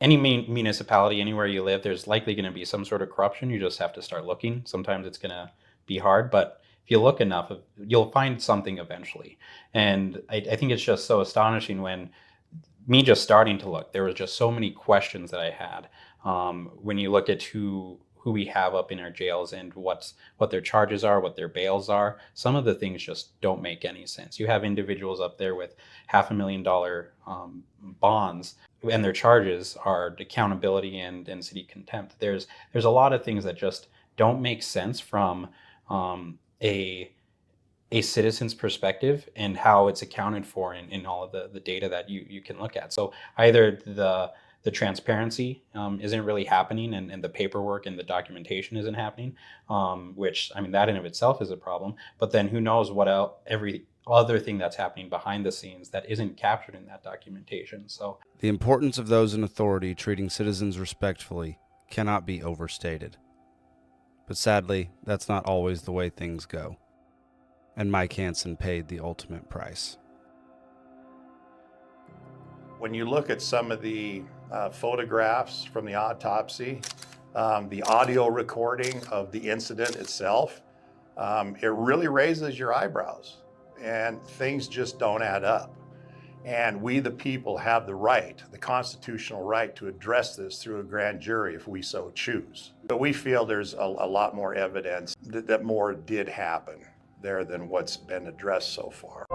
any municipality, anywhere you live, there's likely going to be some sort of corruption. You just have to start looking. Sometimes it's going to be hard, but if you look enough, you'll find something eventually. And I think it's just so astonishing when me just starting to look, there was just so many questions that I had. When you look at who we have up in our jails and what their charges are, what their bails are, some of the things just don't make any sense. You have individuals up there with $500,000 bonds, and their charges are accountability and city contempt. There's a lot of things that just don't make sense from a citizen's perspective and how it's accounted for in all of the data that you can look at. So either the transparency isn't really happening, and the paperwork and the documentation isn't happening, which, I mean, that in of itself is a problem. But then who knows what else, every other thing that's happening behind the scenes that isn't captured in that documentation. So The importance of those in authority treating citizens respectfully cannot be overstated. But sadly, that's not always the way things go. And Mike Hansen paid the ultimate price. When you look at some of the photographs from the autopsy, the audio recording of the incident itself, it really raises your eyebrows, and things just don't add up. And we, the people, have the right, the constitutional right, to address this through a grand jury if we so choose. But we feel there's a lot more evidence that more did happen there than what's been addressed so far.